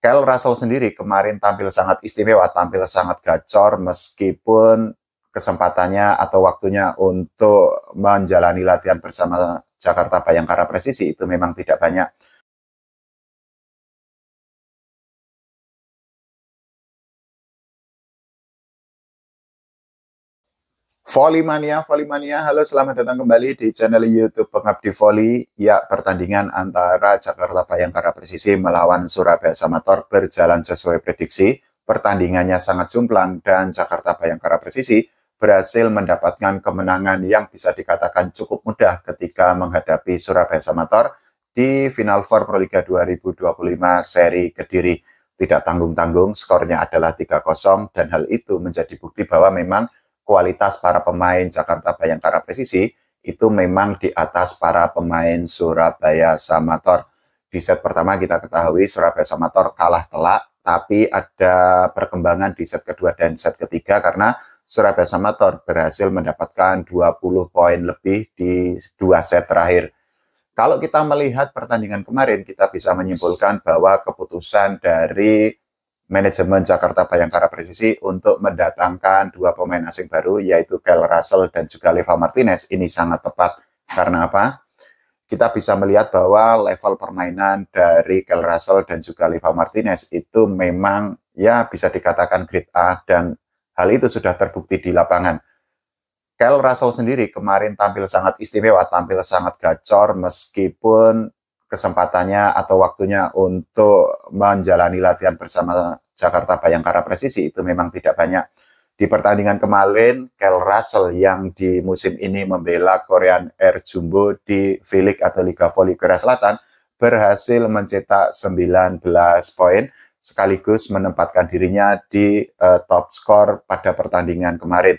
Kyle Russell sendiri kemarin tampil sangat istimewa, tampil sangat gacor meskipun kesempatannya atau waktunya untuk menjalani latihan bersama Jakarta Bayangkara Presisi itu memang tidak banyak. Volley Mania, halo selamat datang kembali di channel YouTube Pengabdi Volley. Ya, pertandingan antara Jakarta Bayangkara Presisi melawan Surabaya Samator berjalan sesuai prediksi. Pertandingannya sangat jomplang dan Jakarta Bayangkara Presisi berhasil mendapatkan kemenangan yang bisa dikatakan cukup mudah ketika menghadapi Surabaya Samator di Final Four Proliga 2025 seri Kediri. Tidak tanggung-tanggung, skornya adalah 3-0 dan hal itu menjadi bukti bahwa memang kualitas para pemain Jakarta Bayangkara Presisi itu memang di atas para pemain Surabaya Samator. Di set pertama kita ketahui Surabaya Samator kalah telak, tapi ada perkembangan di set kedua dan set ketiga karena Surabaya Samator berhasil mendapatkan 20 poin lebih di dua set terakhir. Kalau kita melihat pertandingan kemarin, kita bisa menyimpulkan bahwa keputusan dari manajemen Jakarta Bayangkara Presisi untuk mendatangkan dua pemain asing baru, yaitu Kyle Russell dan juga Leva Martinez, ini sangat tepat. Karena apa? Kita bisa melihat bahwa level permainan dari Kyle Russell dan juga Leva Martinez itu memang ya bisa dikatakan grade A dan hal itu sudah terbukti di lapangan. Kyle Russell sendiri kemarin tampil sangat istimewa, tampil sangat gacor meskipun kesempatannya atau waktunya untuk menjalani latihan bersama Jakarta Bayangkara Presisi itu memang tidak banyak. Di pertandingan kemarin, Kyle Russell yang di musim ini membela Korean Air Jumbo di V-League atau Liga Voli Korea Selatan berhasil mencetak 19 poin sekaligus menempatkan dirinya di top skor pada pertandingan kemarin.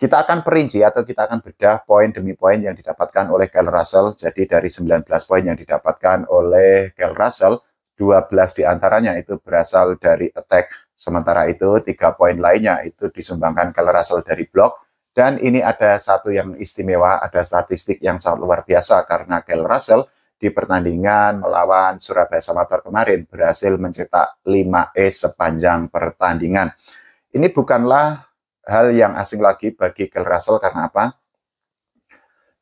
Kita akan perinci atau kita akan bedah poin demi poin yang didapatkan oleh Kyle Russell. Jadi dari 19 poin yang didapatkan oleh Kyle Russell, 12 diantaranya itu berasal dari attack. Sementara itu 3 poin lainnya itu disumbangkan Kyle Russell dari block. Dan ini ada satu yang istimewa, ada statistik yang sangat luar biasa karena Kyle Russell di pertandingan melawan Surabaya Samator kemarin berhasil mencetak 5 ace sepanjang pertandingan. Ini bukanlah hal yang asing lagi bagi Kyle Russell karena apa?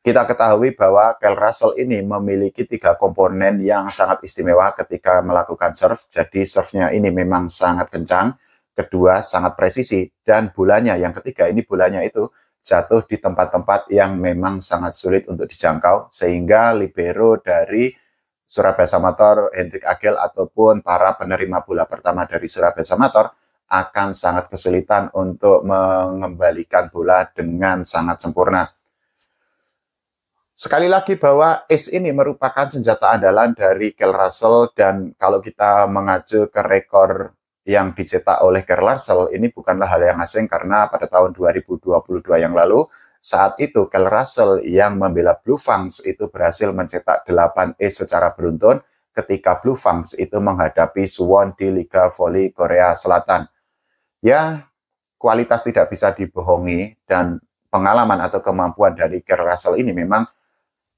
Kita ketahui bahwa Kyle Russell ini memiliki 3 komponen yang sangat istimewa ketika melakukan serve. Jadi serve-nya ini memang sangat kencang, kedua sangat presisi, dan bolanya yang ketiga ini bolanya itu jatuh di tempat-tempat yang memang sangat sulit untuk dijangkau sehingga libero dari Surabaya Samator, Hendrik Agel ataupun para penerima bola pertama dari Surabaya Samator akan sangat kesulitan untuk mengembalikan bola dengan sangat sempurna. Sekali lagi bahwa ace ini merupakan senjata andalan dari Kyle Russell dan kalau kita mengacu ke rekor yang dicetak oleh Kyle Russell ini bukanlah hal yang asing karena pada tahun 2022 yang lalu saat itu Kyle Russell yang membela Blue Fangs itu berhasil mencetak 8 ace secara beruntun ketika Blue Fangs itu menghadapi Suwon di Liga Voli Korea Selatan. Ya, kualitas tidak bisa dibohongi dan pengalaman atau kemampuan dari Kyle Russell ini memang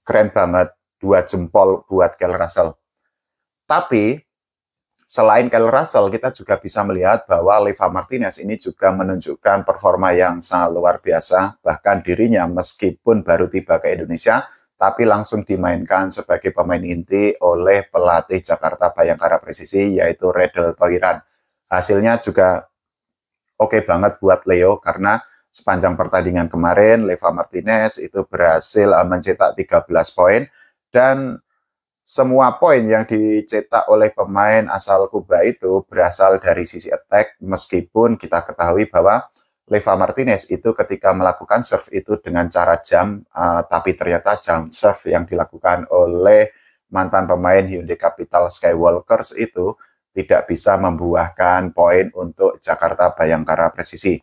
keren banget, 2 jempol buat Kyle Russell. Tapi selain Kyle Russell, kita juga bisa melihat bahwa Leva Martinez ini juga menunjukkan performa yang sangat luar biasa. Bahkan dirinya meskipun baru tiba ke Indonesia, tapi langsung dimainkan sebagai pemain inti oleh pelatih Jakarta Bayangkara Presisi yaitu Redel Toiran. Hasilnya juga oke banget buat Leo karena sepanjang pertandingan kemarin Leva Martinez itu berhasil mencetak 13 poin dan semua poin yang dicetak oleh pemain asal Kuba itu berasal dari sisi attack meskipun kita ketahui bahwa Leva Martinez itu ketika melakukan serve itu dengan cara jump tapi ternyata jump serve yang dilakukan oleh mantan pemain Hyundai Capital Skywalkers itu tidak bisa membuahkan poin untuk Jakarta Bayangkara Presisi.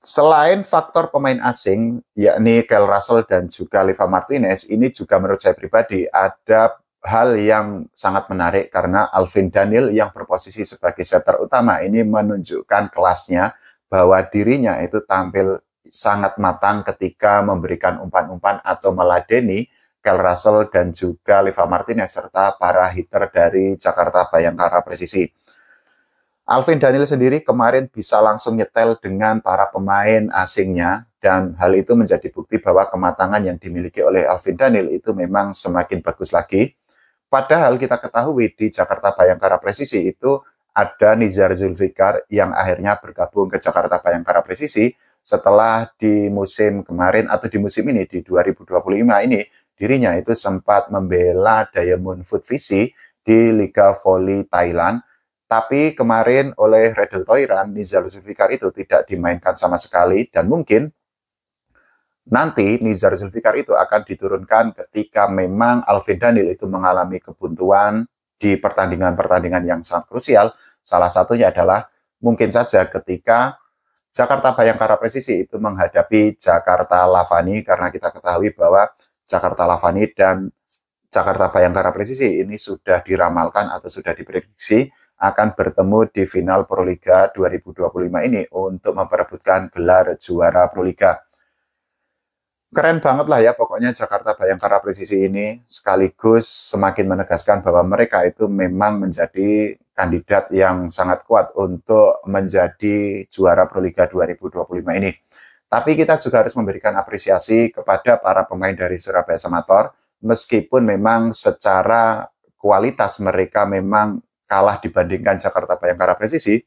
Selain faktor pemain asing, yakni Kyle Russell dan juga Leva Martinez, ini juga menurut saya pribadi ada hal yang sangat menarik karena Alvin Daniel yang berposisi sebagai setter utama ini menunjukkan kelasnya bahwa dirinya itu tampil sangat matang ketika memberikan umpan-umpan atau meladeni Kel Russell, dan juga Liva Martinez, serta para hitter dari Jakarta Bhayangkara Presisi. Alvin Daniel sendiri kemarin bisa langsung nyetel dengan para pemain asingnya, dan hal itu menjadi bukti bahwa kematangan yang dimiliki oleh Alvin Daniel itu memang semakin bagus lagi. Padahal kita ketahui di Jakarta Bhayangkara Presisi itu ada Nizar Zulfikar yang akhirnya bergabung ke Jakarta Bhayangkara Presisi setelah di musim kemarin atau di musim ini di 2025 ini dirinya itu sempat membela Diamond Food Visi di Liga Voli Thailand. Tapi kemarin oleh Redel Toiran, Nizar Zulfikar itu tidak dimainkan sama sekali, dan mungkin nanti Nizar Zulfikar itu akan diturunkan ketika memang Alvin Daniel itu mengalami kebuntuan di pertandingan-pertandingan yang sangat krusial. Salah satunya adalah mungkin saja ketika Jakarta Bhayangkara Presisi itu menghadapi Jakarta Lavani, karena kita ketahui bahwa Jakarta Lavani dan Jakarta Bhayangkara Presisi ini sudah diramalkan atau sudah diprediksi akan bertemu di final Proliga 2025 ini untuk memperebutkan gelar juara Proliga. Keren banget lah ya pokoknya Jakarta Bhayangkara Presisi ini, sekaligus semakin menegaskan bahwa mereka itu memang menjadi kandidat yang sangat kuat untuk menjadi juara Proliga 2025 ini. Tapi kita juga harus memberikan apresiasi kepada para pemain dari Surabaya Samator, meskipun memang secara kualitas mereka memang kalah dibandingkan Jakarta Bhayangkara Presisi,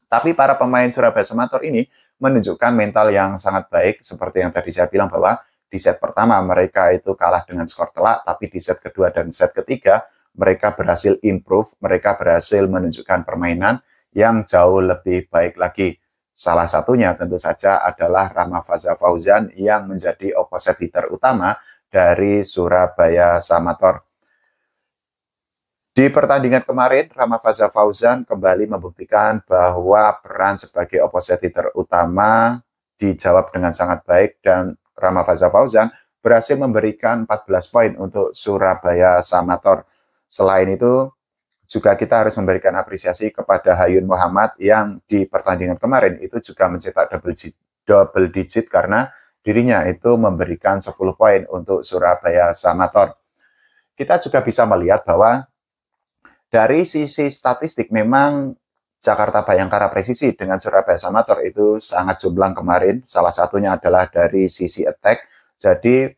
tapi para pemain Surabaya Samator ini menunjukkan mental yang sangat baik, seperti yang tadi saya bilang bahwa di set pertama mereka itu kalah dengan skor telak, tapi di set kedua dan set ketiga mereka berhasil improve, mereka berhasil menunjukkan permainan yang jauh lebih baik lagi. Salah satunya tentu saja adalah Rama Faza Fauzan yang menjadi opposite hitter utama dari Surabaya Samator. Di pertandingan kemarin, Rama Faza Fauzan kembali membuktikan bahwa peran sebagai opposite hitter utama dijawab dengan sangat baik, dan Rama Faza Fauzan berhasil memberikan 14 poin untuk Surabaya Samator. Selain itu, juga kita harus memberikan apresiasi kepada Hayun Muhammad yang di pertandingan kemarin itu juga mencetak double digit karena dirinya itu memberikan 10 poin untuk Surabaya Samator. Kita juga bisa melihat bahwa dari sisi statistik memang Jakarta Bhayangkara Presisi dengan Surabaya Samator itu sangat jomplang kemarin. Salah satunya adalah dari sisi attack. Jadi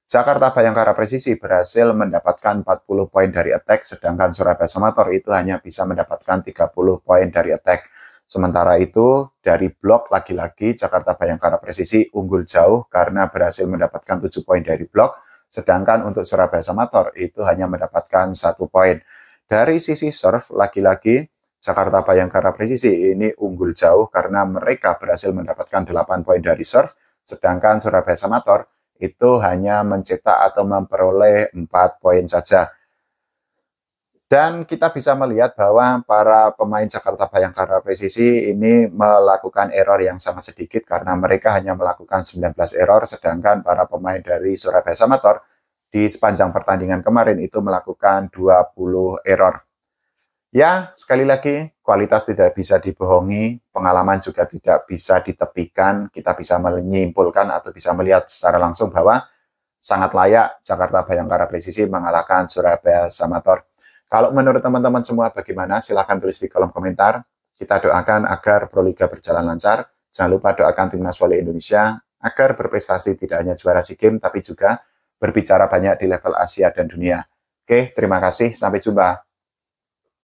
Jakarta Bhayangkara Presisi berhasil mendapatkan 40 poin dari attack, sedangkan Surabaya Samator itu hanya bisa mendapatkan 30 poin dari attack. Sementara itu dari blok lagi-lagi Jakarta Bhayangkara Presisi unggul jauh karena berhasil mendapatkan 7 poin dari blok, sedangkan untuk Surabaya Samator itu hanya mendapatkan 1 poin. Dari sisi serve, lagi-lagi Jakarta Bhayangkara Presisi ini unggul jauh karena mereka berhasil mendapatkan 8 poin dari serve, sedangkan Surabaya Samator itu hanya mencetak atau memperoleh 4 poin saja. Dan kita bisa melihat bahwa para pemain Jakarta Bhayangkara Presisi ini melakukan error yang sangat sedikit karena mereka hanya melakukan 19 error, sedangkan para pemain dari Surabaya Samator di sepanjang pertandingan kemarin itu melakukan 20 error. Ya, sekali lagi, kualitas tidak bisa dibohongi, pengalaman juga tidak bisa ditepikan. Kita bisa menyimpulkan atau bisa melihat secara langsung bahwa sangat layak Jakarta Bhayangkara Presisi mengalahkan Surabaya Samator. Kalau menurut teman-teman semua bagaimana? Silahkan tulis di kolom komentar. Kita doakan agar Proliga berjalan lancar. Jangan lupa doakan Timnas Voli Indonesia agar berprestasi tidak hanya juara SEA Games, tapi juga berbicara banyak di level Asia dan dunia. Oke, terima kasih. Sampai jumpa.